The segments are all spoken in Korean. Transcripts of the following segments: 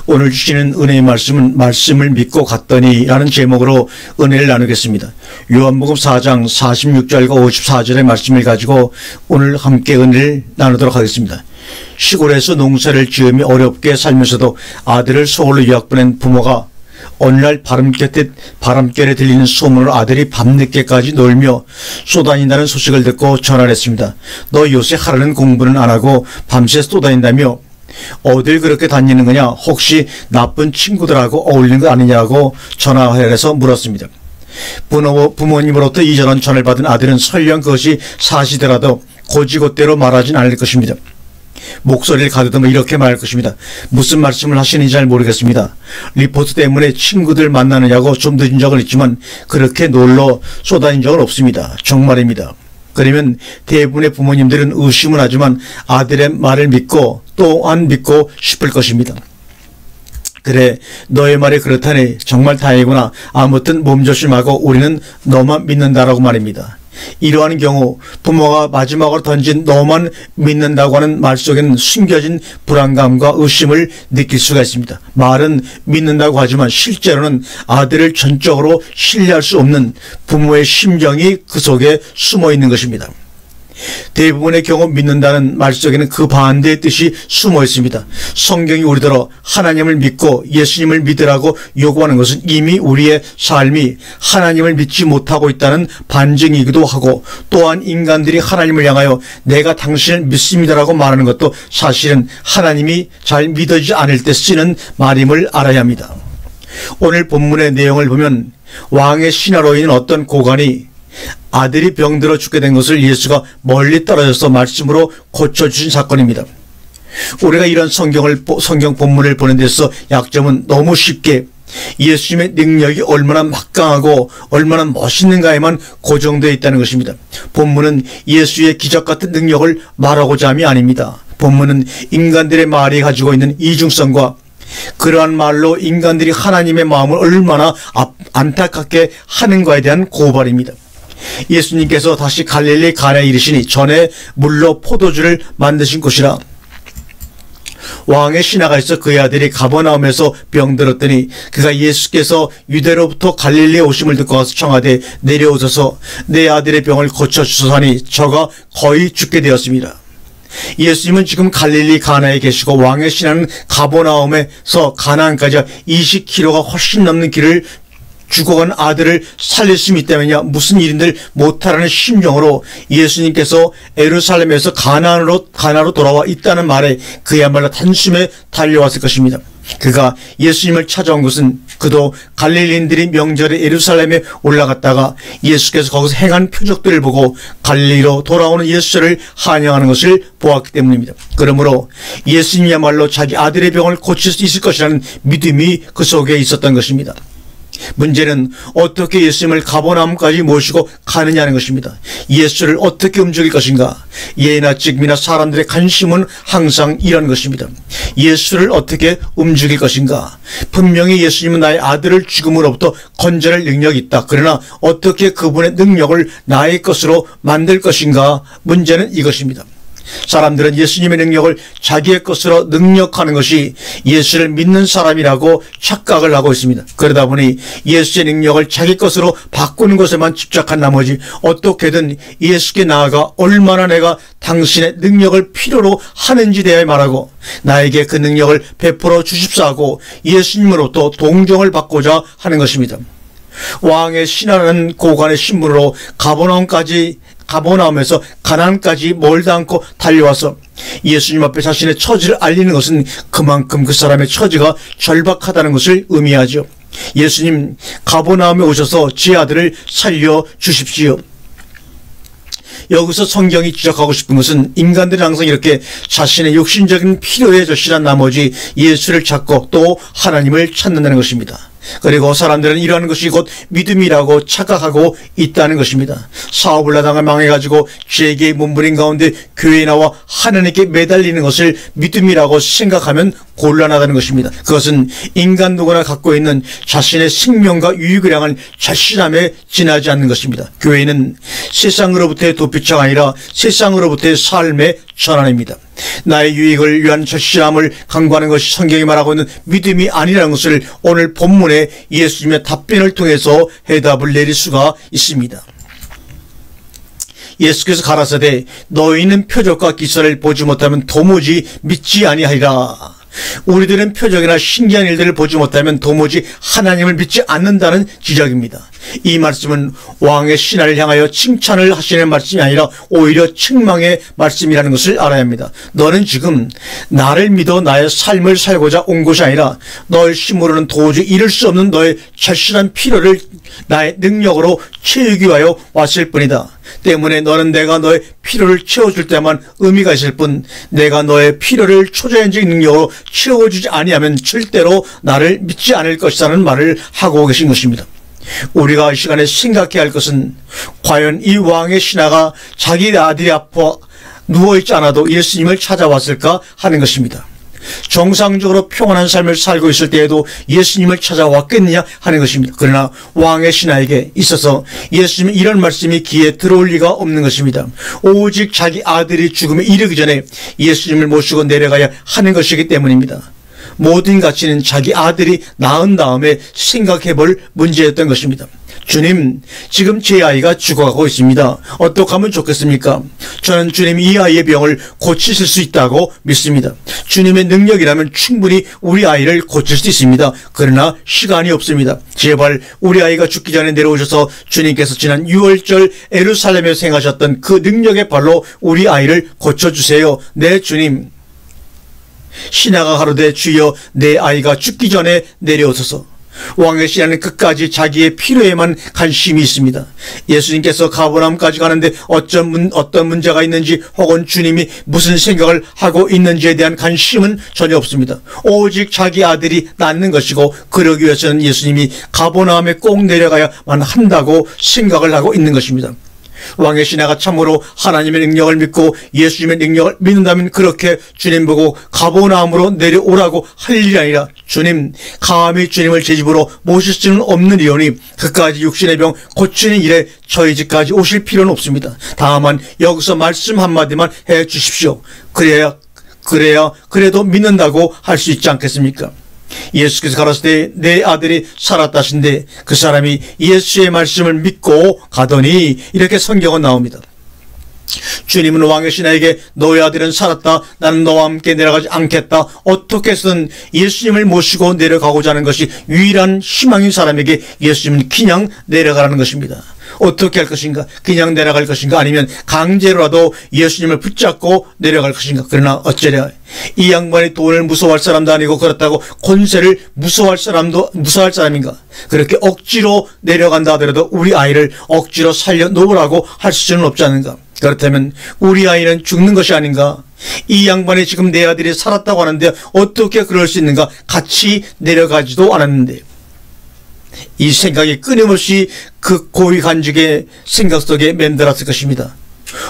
오늘 주시는 은혜의 말씀은 말씀을 믿고 갔더니 라는 제목으로 은혜를 나누겠습니다. 요한복음 4장 46절과 54절의 말씀을 가지고 오늘 함께 은혜를 나누도록 하겠습니다. 시골에서 농사를 지으며 어렵게 살면서도 아들을 서울로 유학 보낸 부모가 어느 날 바람결에 들리는 소문으로 아들이 밤늦게까지 놀며 쏘다닌다는 소식을 듣고 전화를 했습니다. 너 요새 하라는 공부는 안 하고 밤새 쏘다닌다며 어딜 그렇게 다니는 거냐? 혹시 나쁜 친구들하고 어울리는 거 아니냐고 전화해서 물었습니다. 부모님으로부터 이전한 전화를 받은 아들은 설령 그것이 사실이더라도 곧이곧대로 말하진 않을 것입니다. 목소리를 가다듬어 이렇게 말할 것입니다. 무슨 말씀을 하시는지 잘 모르겠습니다. 리포트 때문에 친구들 만나느냐고 좀 늦은 적은 있지만 그렇게 놀러 쏘다닌 적은 없습니다. 정말입니다. 그러면 대부분의 부모님들은 의심은 하지만 아들의 말을 믿고 또 안 믿고 싶을 것입니다. 그래, 너의 말이 그렇다니 정말 다행이구나. 아무튼 몸조심하고 우리는 너만 믿는다라고 말입니다. 이러한 경우 부모가 마지막으로 던진 너만 믿는다고 하는 말 속에는 숨겨진 불안감과 의심을 느낄 수가 있습니다. 말은 믿는다고 하지만 실제로는 아들을 전적으로 신뢰할 수 없는 부모의 심정이 그 속에 숨어 있는 것입니다. 대부분의 경우 믿는다는 말 속에는 그 반대의 뜻이 숨어 있습니다. 성경이 우리더러 하나님을 믿고 예수님을 믿으라고 요구하는 것은 이미 우리의 삶이 하나님을 믿지 못하고 있다는 반증이기도 하고, 또한 인간들이 하나님을 향하여 내가 당신을 믿습니다라고 말하는 것도 사실은 하나님이 잘 믿어지지 않을 때 쓰는 말임을 알아야 합니다. 오늘 본문의 내용을 보면 왕의 신하로 있는 어떤 고관이 아들이 병들어 죽게 된 것을 예수가 멀리 떨어져서 말씀으로 고쳐주신 사건입니다. 우리가 이런 성경 본문을 보는 데서 약점은 너무 쉽게 예수님의 능력이 얼마나 막강하고 얼마나 멋있는가에만 고정되어 있다는 것입니다. 본문은 예수의 기적 같은 능력을 말하고자 함이 아닙니다. 본문은 인간들의 말이 가지고 있는 이중성과 그러한 말로 인간들이 하나님의 마음을 얼마나 안타깝게 하는가에 대한 고발입니다. 예수님께서 다시 갈릴리 가나에 이르시니 전에 물로 포도주를 만드신 곳이라. 왕의 신하가 있어 그의 아들이 가버나움에서 병들었더니 그가 예수께서 유대로부터 갈릴리에 오심을 듣고 와서 청하되 내려오셔서 내 아들의 병을 고쳐주소서 하니 저가 거의 죽게 되었습니다. 예수님은 지금 갈릴리 가나에 계시고 왕의 신하는 가버나움에서 가나안까지 20km가 훨씬 넘는 길을 죽어간 아들을 살릴 수 있다면야 무슨 일인들 못하라는 심정으로 예수님께서 예루살렘에서 가나로 돌아와 있다는 말에 그야말로 단숨에 달려왔을 것입니다. 그가 예수님을 찾아온 것은 그도 갈릴리인들이 명절에 예루살렘에 올라갔다가 예수께서 거기서 행한 표적들을 보고 갈릴리로 돌아오는 예수를 환영하는 것을 보았기 때문입니다. 그러므로 예수님이야말로 자기 아들의 병을 고칠 수 있을 것이라는 믿음이 그 속에 있었던 것입니다. 문제는 어떻게 예수님을 가버나움까지 모시고 가느냐는 것입니다. 예수를 어떻게 움직일 것인가? 예나 직미나 사람들의 관심은 항상 이런 것입니다. 예수를 어떻게 움직일 것인가? 분명히 예수님은 나의 아들을 죽음으로부터 건져낼 능력이 있다. 그러나 어떻게 그분의 능력을 나의 것으로 만들 것인가? 문제는 이것입니다. 사람들은 예수님의 능력을 자기의 것으로 능력하는 것이 예수를 믿는 사람이라고 착각을 하고 있습니다. 그러다 보니 예수의 능력을 자기 것으로 바꾸는 것에만 집착한 나머지 어떻게든 예수께 나아가 얼마나 내가 당신의 능력을 필요로 하는지 대하여 말하고 나에게 그 능력을 베풀어 주십사 하고 예수님으로부터 동정을 받고자 하는 것입니다. 왕의 신하라는 고관의 신분으로 가버나움에서 가나안까지 멀다 않고 달려와서 예수님 앞에 자신의 처지를 알리는 것은 그만큼 그 사람의 처지가 절박하다는 것을 의미하죠. 예수님, 가버나움에 오셔서 제 아들을 살려주십시오. 여기서 성경이 지적하고 싶은 것은 인간들이 항상 이렇게 자신의 육신적인 필요에 절실한 나머지 예수를 찾고 또 하나님을 찾는다는 것입니다. 그리고 사람들은 이러한 것이 곧 믿음이라고 착각하고 있다는 것입니다. 사업을 하다가 망해가지고 죄계의 몸부림 가운데 교회에 나와 하나님께 매달리는 것을 믿음이라고 생각하면 곤란하다는 것입니다. 그것은 인간 누구나 갖고 있는 자신의 생명과 유익을 향한 절실함에 지나지 않는 것입니다. 교회는 세상으로부터의 도피처가 아니라 세상으로부터의 삶의 전환입니다. 나의 유익을 위한 절실함을 강구하는 것이 성경이 말하고 있는 믿음이 아니라는 것을 오늘 본문에 예수님의 답변을 통해서 해답을 내릴 수가 있습니다. 예수께서 가라사대 너희는 표적과 기사를 보지 못하면 도무지 믿지 아니하리라. 우리들은 표적이나 신기한 일들을 보지 못하면 도무지 하나님을 믿지 않는다는 지적입니다. 이 말씀은 왕의 신하를 향하여 칭찬을 하시는 말씀이 아니라 오히려 책망의 말씀이라는 것을 알아야 합니다. 너는 지금 나를 믿어 나의 삶을 살고자 온 것이 아니라 너의 힘으로는 도저히 이룰 수 없는 너의 절실한 필요를 나의 능력으로 채우기 위하여 왔을 뿐이다. 때문에 너는 내가 너의 필요를 채워줄 때만 의미가 있을 뿐 내가 너의 필요를 초자연적인 능력으로 채워주지 아니하면 절대로 나를 믿지 않을 것이라는 말을 하고 계신 것입니다. 우리가 이 시간에 생각해야 할 것은 과연 이 왕의 신하가 자기 아들이 아파 누워있지 않아도 예수님을 찾아왔을까 하는 것입니다. 정상적으로 평안한 삶을 살고 있을 때에도 예수님을 찾아왔겠느냐 하는 것입니다. 그러나 왕의 신하에게 있어서 예수님은 이런 말씀이 귀에 들어올 리가 없는 것입니다. 오직 자기 아들이 죽음에 이르기 전에 예수님을 모시고 내려가야 하는 것이기 때문입니다. 모든 가치는 자기 아들이 낳은 다음에 생각해 볼 문제였던 것입니다. 주님, 지금 제 아이가 죽어가고 있습니다. 어떻게 하면 좋겠습니까? 저는 주님이 이 아이의 병을 고치실 수 있다고 믿습니다. 주님의 능력이라면 충분히 우리 아이를 고칠 수 있습니다. 그러나 시간이 없습니다. 제발 우리 아이가 죽기 전에 내려오셔서 주님께서 지난 6월절 예루살렘에서 행하셨던 그 능력의 발로 우리 아이를 고쳐주세요. 네, 주님. 신하가 가로되 주여 내 아이가 죽기 전에 내려오소서. 왕의 신하는 끝까지 자기의 필요에만 관심이 있습니다. 예수님께서 가버나움까지 가는데 어떤 문제가 있는지 혹은 주님이 무슨 생각을 하고 있는지에 대한 관심은 전혀 없습니다. 오직 자기 아들이 낫는 것이고 그러기 위해서는 예수님이 가버나움에 꼭 내려가야만 한다고 생각을 하고 있는 것입니다. 왕의 신하가 참으로 하나님의 능력을 믿고 예수님의 능력을 믿는다면 그렇게 주님 보고 가버나움으로 내려오라고 할 일이 아니라 주님, 감히 주님을 제 집으로 모실 수는 없는 이오니 그까지 육신의 병 고치는 일에 저희 집까지 오실 필요는 없습니다. 다만 여기서 말씀 한마디만 해 주십시오. 그래도 믿는다고 할 수 있지 않겠습니까? 예수께서 가라사대 내 아들이 살았다 하신데 그 사람이 예수의 말씀을 믿고 가더니 이렇게 성경은 나옵니다. 주님은 왕의 신하에게 너의 아들은 살았다. 나는 너와 함께 내려가지 않겠다. 어떻게 해서든 예수님을 모시고 내려가고자 하는 것이 유일한 희망인 사람에게 예수님은 그냥 내려가라는 것입니다. 어떻게 할 것인가? 그냥 내려갈 것인가? 아니면 강제로라도 예수님을 붙잡고 내려갈 것인가? 그러나 어쩌랴? 이 양반이 돈을 무서워할 사람도 아니고 그렇다고 권세를 무서워할 사람인가? 그렇게 억지로 내려간다 하더라도 우리 아이를 억지로 살려놓으라고 할 수는 없지 않은가? 그렇다면 우리 아이는 죽는 것이 아닌가? 이 양반이 지금 내 아들이 살았다고 하는데 어떻게 그럴 수 있는가? 같이 내려가지도 않았는데. 이 생각이 끊임없이 그 고위 간직의 생각 속에 맴돌았을 것입니다.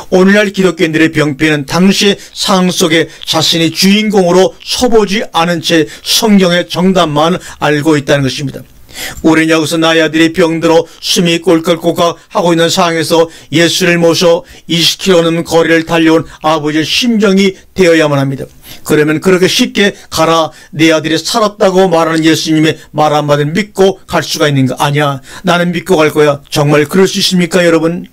오늘날 기독교인들의 병폐는 당시의 상황 속에 자신이 주인공으로 서보지 않은 채 성경의 정답만 알고 있다는 것입니다. 우리는 여기서 나의 아들이 병들어 숨이 꼴깍꼴깍 하고 있는 상황에서 예수를 모셔 20km 넘는 거리를 달려온 아버지의 심정이 되어야만 합니다. 그러면 그렇게 쉽게 가라 내 아들이 살았다고 말하는 예수님의 말 한마디를 믿고 갈 수가 있는가? 아니야, 나는 믿고 갈 거야. 정말 그럴 수 있습니까 여러분?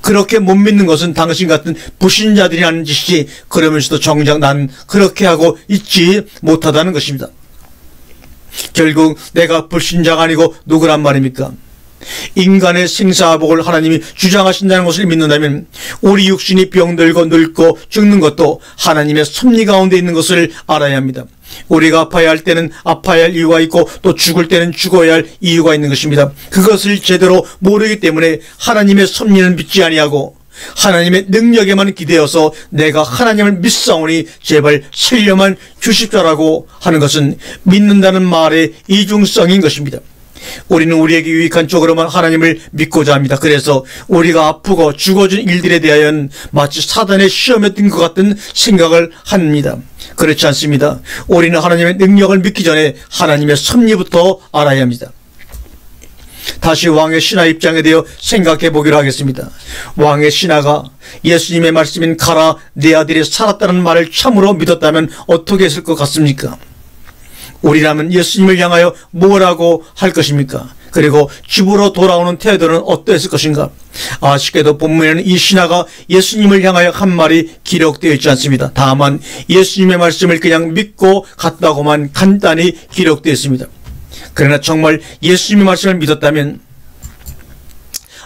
그렇게 못 믿는 것은 당신 같은 불신자들이 하는 짓이지, 그러면서도 정작 난 그렇게 하고 있지 못하다는 것입니다. 결국 내가 불신자가 아니고 누구란 말입니까? 인간의 생사복을 하나님이 주장하신다는 것을 믿는다면 우리 육신이 병들고 늙고 죽는 것도 하나님의 섭리 가운데 있는 것을 알아야 합니다. 우리가 아파야 할 때는 아파야 할 이유가 있고 또 죽을 때는 죽어야 할 이유가 있는 것입니다. 그것을 제대로 모르기 때문에 하나님의 섭리는 믿지 아니하고 하나님의 능력에만 기대어서 내가 하나님을 믿사오니 제발 살려만 주십시오라고 하는 것은 믿는다는 말의 이중성인 것입니다. 우리는 우리에게 유익한 쪽으로만 하나님을 믿고자 합니다. 그래서 우리가 아프고 죽어진 일들에 대하여는 마치 사단의 시험에 든 것 같은 생각을 합니다. 그렇지 않습니다. 우리는 하나님의 능력을 믿기 전에 하나님의 섭리부터 알아야 합니다. 다시 왕의 신하 입장에 대해 생각해 보기로 하겠습니다. 왕의 신하가 예수님의 말씀인 가라 내 아들이 살았다는 말을 참으로 믿었다면 어떻게 했을 것 같습니까? 우리라면 예수님을 향하여 뭐라고 할 것입니까? 그리고 집으로 돌아오는 태도는 어떠했을 것인가? 아쉽게도 본문에는 이 신하가 예수님을 향하여 한 말이 기록되어 있지 않습니다. 다만 예수님의 말씀을 그냥 믿고 갔다고만 간단히 기록되어 있습니다. 그러나 정말 예수님의 말씀을 믿었다면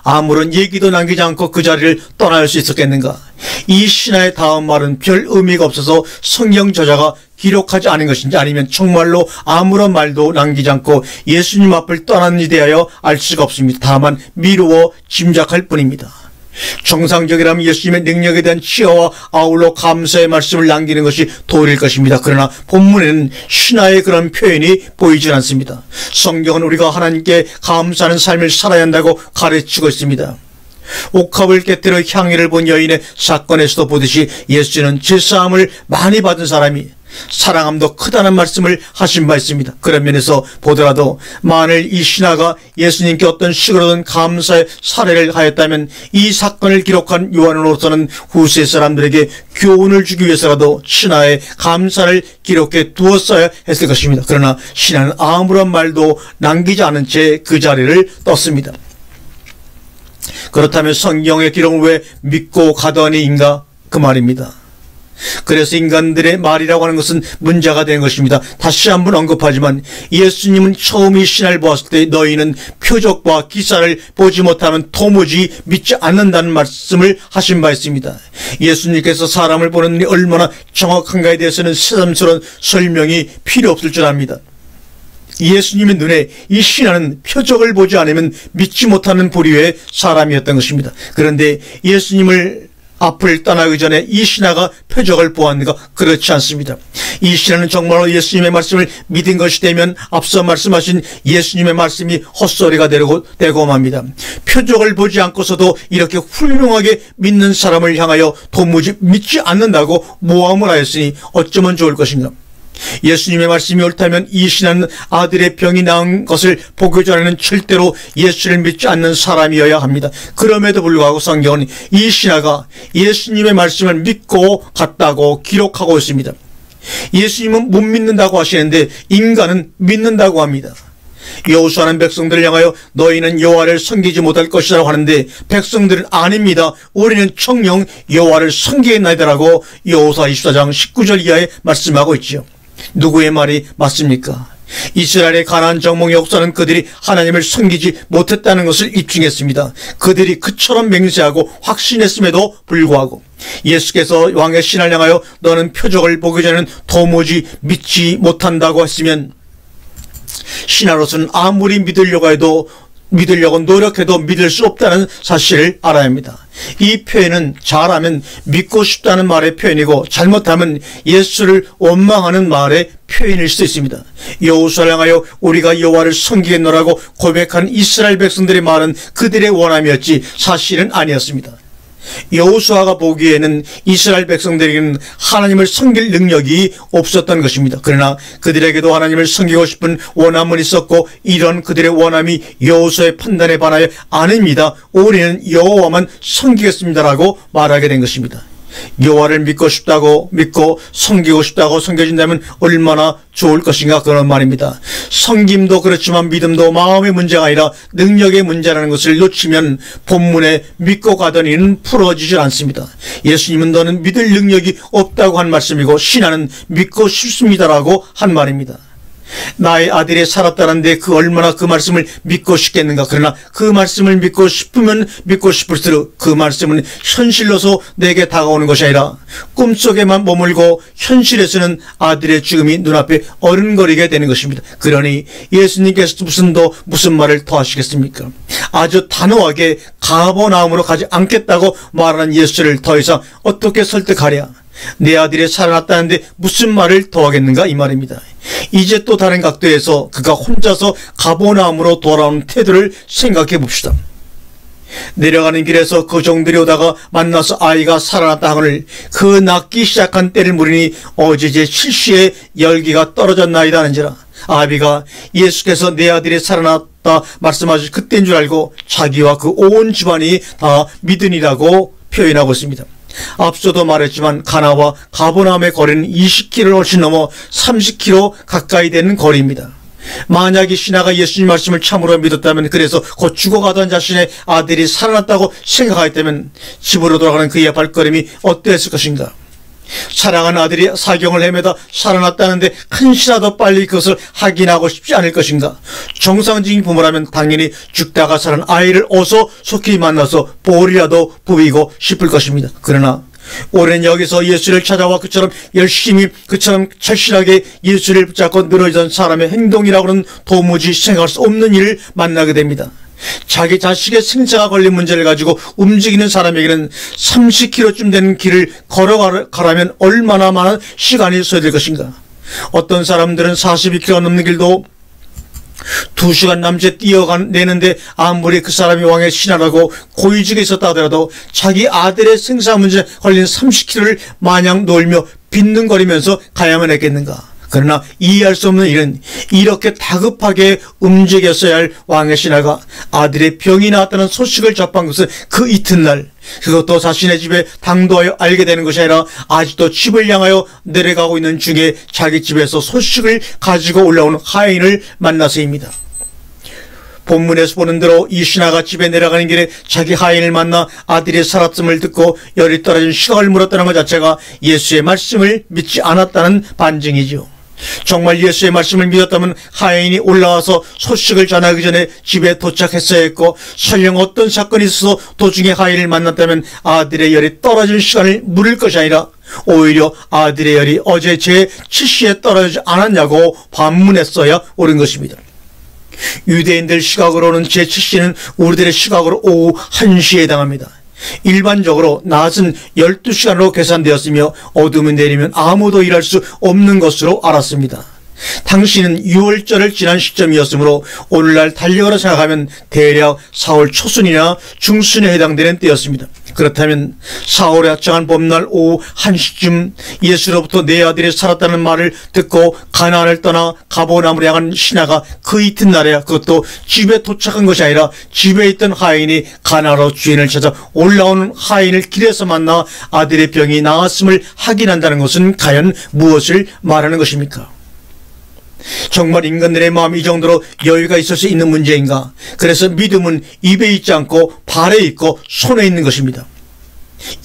아무런 얘기도 남기지 않고 그 자리를 떠날 수 있었겠는가? 이 신하의 다음 말은 별 의미가 없어서 성경 저자가 기록하지 않은 것인지 아니면 정말로 아무런 말도 남기지 않고 예수님 앞을 떠났는지 대하여 알 수가 없습니다. 다만 미루어 짐작할 뿐입니다. 정상적이라면 예수님의 능력에 대한 치어와 아울러 감사의 말씀을 남기는 것이 도리일 것입니다. 그러나 본문에는 신하의 그런 표현이 보이질 않습니다. 성경은 우리가 하나님께 감사하는 삶을 살아야 한다고 가르치고 있습니다. 옥합을 깨뜨려 향유를 본 여인의 사건에서도 보듯이 예수는 제사함을 많이 받은 사람이 사랑함도 크다는 말씀을 하신 바 있습니다. 그런 면에서 보더라도 만일 이 신하가 예수님께 어떤 식으로든 감사의 사례를 하였다면 이 사건을 기록한 요한으로서는 후세 사람들에게 교훈을 주기 위해서라도 신하의 감사를 기록해 두었어야 했을 것입니다. 그러나 신하는 아무런 말도 남기지 않은 채 그 자리를 떴습니다. 그렇다면 성경의 기록을 왜 믿고 가더니인가? 그 말입니다. 그래서 인간들의 말이라고 하는 것은 문제가 되는 것입니다. 다시 한번 언급하지만 예수님은 처음 이 신하를 보았을 때 너희는 표적과 기사를 보지 못하면 도무지 믿지 않는다는 말씀을 하신 바 있습니다. 예수님께서 사람을 보는 눈이 얼마나 정확한가에 대해서는 새삼스러운 설명이 필요 없을 줄 압니다. 예수님의 눈에 이 신하는 표적을 보지 않으면 믿지 못하는 부류의 사람이었던 것입니다. 그런데 예수님을 앞을 떠나기 전에 이 신하가 표적을 보았는가? 그렇지 않습니다. 이 신하는 정말로 예수님의 말씀을 믿은 것이 되면 앞서 말씀하신 예수님의 말씀이 헛소리가 되고 맙니다. 표적을 보지 않고서도 이렇게 훌륭하게 믿는 사람을 향하여 도무지 믿지 않는다고 모함을 하였으니 어쩌면 좋을 것인가? 예수님의 말씀이 옳다면 이 신하는 아들의 병이 나은 것을 보기 전에는 절대로 예수를 믿지 않는 사람이어야 합니다. 그럼에도 불구하고 성경은 이 신하가 예수님의 말씀을 믿고 갔다고 기록하고 있습니다. 예수님은 못 믿는다고 하시는데 인간은 믿는다고 합니다. 여호수아는 백성들을 향하여 너희는 여호와를 섬기지 못할 것이라고 하는데 백성들은 아닙니다. 우리는 청령 여호와를 섬기겠나이다라고 여호수아 24장 19절 이하에 말씀하고 있지요. 누구의 말이 맞습니까? 이스라엘의 가나안 정복 역사는 그들이 하나님을 섬기지 못했다는 것을 입증했습니다. 그들이 그처럼 맹세하고 확신했음에도 불구하고 예수께서 왕의 신하를 향하여 너는 표적을 보기 전에는 도무지 믿지 못한다고 했으면 신하로서는 아무리 믿으려고 노력해도 믿을 수 없다는 사실을 알아야 합니다. 이 표현은 잘하면 믿고 싶다는 말의 표현이고 잘못하면 예수를 원망하는 말의 표현일 수도 있습니다. 여호수아를 향하여 우리가 여호와를 섬기겠노라고 고백한 이스라엘 백성들의 말은 그들의 원함이었지 사실은 아니었습니다. 여호수아가 보기에는 이스라엘 백성들에게는 하나님을 섬길 능력이 없었던 것입니다. 그러나 그들에게도 하나님을 섬기고 싶은 원함은 있었고 이런 그들의 원함이 여호수아의 판단에 반하여 아닙니다. 우리는 여호와만 섬기겠습니다라고 말하게 된 것입니다. 여호와를 믿고 섬기고 싶다고 섬겨진다면 얼마나 좋을 것인가 그런 말입니다. 섬김도 그렇지만 믿음도 마음의 문제가 아니라 능력의 문제라는 것을 놓치면 본문에 믿고 가더니는 풀어지질 않습니다. 예수님은 너는 믿을 능력이 없다고 한 말씀이고 신하는 믿고 싶습니다라고 한 말입니다. 나의 아들이 살았다는데 얼마나 그 말씀을 믿고 싶겠는가. 그러나 그 말씀을 믿고 싶으면 믿고 싶을수록 그 말씀은 현실로서 내게 다가오는 것이 아니라 꿈속에만 머물고 현실에서는 아들의 죽음이 눈앞에 어른거리게 되는 것입니다. 그러니 예수님께서 무슨 말을 더 하시겠습니까? 아주 단호하게 가버나움으로 가지 않겠다고 말하는 예수를 더 이상 어떻게 설득하랴? 내 아들이 살아났다는데 무슨 말을 더 하겠는가 이 말입니다. 이제 또 다른 각도에서 그가 혼자서 가버나움으로 돌아오는 태도를 생각해 봅시다. 내려가는 길에서 그 종들이 오다가 만나서 아이가 살아났다 하거늘 그 낫기 시작한 때를 물으니 어제 제 실시에 열기가 떨어졌나이다 하는지라. 아비가 예수께서 내 아들이 살아났다 살아났다 말씀하신 그때인 줄 알고 자기와 그 온 집안이 다 믿으니라고 표현하고 있습니다. 앞서도 말했지만 가나와 가버나움의 거리는 20km를 훨씬 넘어 30km 가까이 되는 거리입니다. 만약 이 신하가 예수님 말씀을 참으로 믿었다면, 그래서 곧 죽어가던 자신의 아들이 살아났다고 생각했다면 집으로 돌아가는 그의 발걸음이 어땠을 것인가? 사랑하는 아들이 사경을 헤매다 살아났다는데 한시라도 빨리 그것을 확인하고 싶지 않을 것인가? 정상적인 부모라면 당연히 죽다가 살은 아이를 어서 속히 만나서 볼이라도 부비고 싶을 것입니다. 그러나 올해는 여기서 예수를 찾아와 그처럼 열심히, 그처럼 절실하게 예수를 붙잡고 늘어지던 사람의 행동이라고는 도무지 생각할 수 없는 일을 만나게 됩니다. 자기 자식의 생사가 걸린 문제를 가지고 움직이는 사람에게는 30km쯤 되는 길을 걸어가려면 얼마나 많은 시간이 소요될 것인가? 어떤 사람들은 42km 넘는 길도 2시간 남짓 뛰어내는데, 아무리 그 사람이 왕의 신하라고 고위직에 있었다 하더라도 자기 아들의 생사 문제에 걸린 30km를 마냥 놀며 빈둥거리면서 가야만 했겠는가? 그러나 이해할 수 없는 일은, 이렇게 다급하게 움직였어야 할 왕의 신하가 아들의 병이 나왔다는 소식을 접한 것은 그 이튿날, 그것도 자신의 집에 당도하여 알게 되는 것이 아니라 아직도 집을 향하여 내려가고 있는 중에 자기 집에서 소식을 가지고 올라오는 하인을 만나서입니다. 본문에서 보는 대로 이 신하가 집에 내려가는 길에 자기 하인을 만나 아들이 살았음을 듣고 열이 떨어진 시각을 물었다는 것 자체가 예수의 말씀을 믿지 않았다는 반증이죠. 정말 예수의 말씀을 믿었다면 하인이 올라와서 소식을 전하기 전에 집에 도착했어야 했고, 설령 어떤 사건이 있어서 도중에 하인을 만났다면 아들의 열이 떨어질 시간을 물을 것이 아니라 오히려 아들의 열이 어제 제7시에 떨어지지 않았냐고 반문했어야 옳은 것입니다. 유대인들 시각으로는 제7시는 우리들의 시각으로 오후 1시에 해당합니다. 일반적으로 낮은 12시간으로 계산되었으며 어둠이 내리면 아무도 일할 수 없는 것으로 알았습니다. 당시는 6월절을 지난 시점이었으므로 오늘날 달력으로 생각하면 대략 4월 초순이나 중순에 해당되는 때였습니다. 그렇다면 4월에 합창한 봄날 오후 1시쯤 예수로부터 내 아들이 살았다는 말을 듣고 가나안을 떠나 가버나움으로 향한 신하가 그 이튿날에, 그것도 집에 도착한 것이 아니라 집에 있던 하인이 가나안으로 주인을 찾아 올라오는 하인을 길에서 만나 아들의 병이 나았음을 확인한다는 것은 과연 무엇을 말하는 것입니까? 정말 인간들의 마음이 이 정도로 여유가 있을 수 있는 문제인가? 그래서 믿음은 입에 있지 않고 발에 있고 손에 있는 것입니다.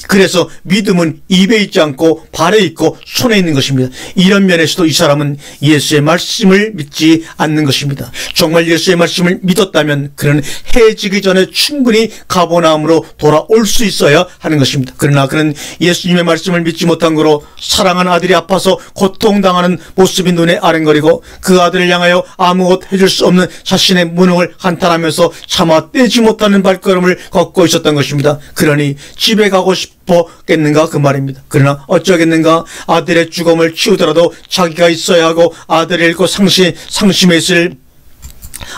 그래서 믿음은 입에 있지 않고 발에 있고 손에 있는 것입니다. 이런 면에서도 이 사람은 예수의 말씀을 믿지 않는 것입니다. 정말 예수의 말씀을 믿었다면 그는 해지기 전에 충분히 가버나움으로 돌아올 수 있어야 하는 것입니다. 그러나 그는 예수님의 말씀을 믿지 못한 거로 사랑하는 아들이 아파서 고통당하는 모습이 눈에 아른거리고, 그 아들을 향하여 아무것도 해줄 수 없는 자신의 무능을 한탄하면서 차마 떼지 못하는 발걸음을 걷고 있었던 것입니다. 그러니 집에 가고 싶었겠는가 그 말입니다. 그러나 어쩌겠는가? 아들의 죽음을 치우더라도 자기가 있어야 하고 아들을 잃고 상심해 있을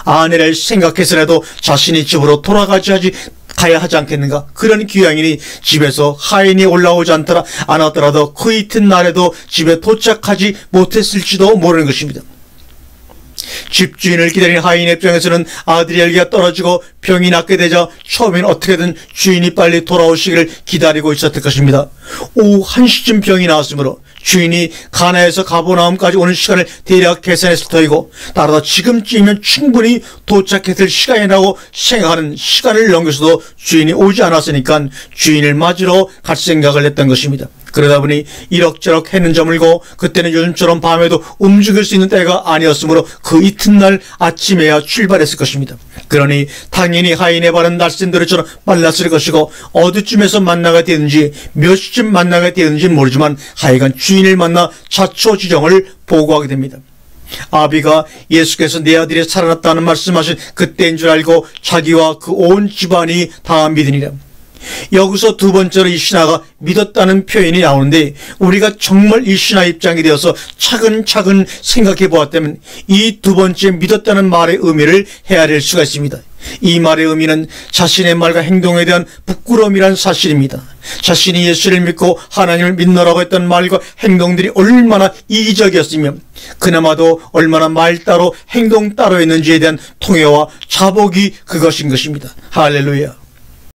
아내를 생각해서라도 자신이 집으로 가야 하지 않겠는가? 그런 기왕이니 집에서 하인이 올라오지 않았더라도 그 이튿날에도 집에 도착하지 못했을지도 모르는 것입니다. 집주인을 기다린 하인의 입장에서는 아들의 열기가 떨어지고 병이 낫게 되자 처음엔 어떻게든 주인이 빨리 돌아오시기를 기다리고 있었을 것입니다. 오후 1시쯤 병이 나왔으므로 주인이 가나에서 가버나움까지 오는 시간을 대략 계산했을 터이고, 따라서 지금쯤이면 충분히 도착했을 시간이라고 생각하는 시간을 넘겨서도 주인이 오지 않았으니까 주인을 맞으러 갈 생각을 했던 것입니다. 그러다 보니 이럭저럭 해는 저물고, 그때는 요즘처럼 밤에도 움직일 수 있는 때가 아니었으므로 그 이튿날 아침에야 출발했을 것입니다. 그러니 당연히 하인의 발은 날쌘더리처럼 빨랐을 것이고, 어디쯤에서 만나게 되는지 몇 시쯤 만나게 되는지는 모르지만 하여간 주인을 만나 자초지종을 보고하게 됩니다. 아비가 예수께서 내 아들이 살아났다는 말씀하신 그때인 줄 알고 자기와 그 온 집안이 다 믿으니라. 여기서 두 번째로 이 신하가 믿었다는 표현이 나오는데, 우리가 정말 이 신하 입장이 되어서 차근차근 생각해 보았다면 이 두 번째 믿었다는 말의 의미를 헤아릴 수가 있습니다. 이 말의 의미는 자신의 말과 행동에 대한 부끄러움이란 사실입니다. 자신이 예수를 믿고 하나님을 믿노라고 했던 말과 행동들이 얼마나 이기적이었으며 그나마도 얼마나 말 따로 행동 따로였는지에 대한 통회와 자복이 그것인 것입니다. 할렐루야.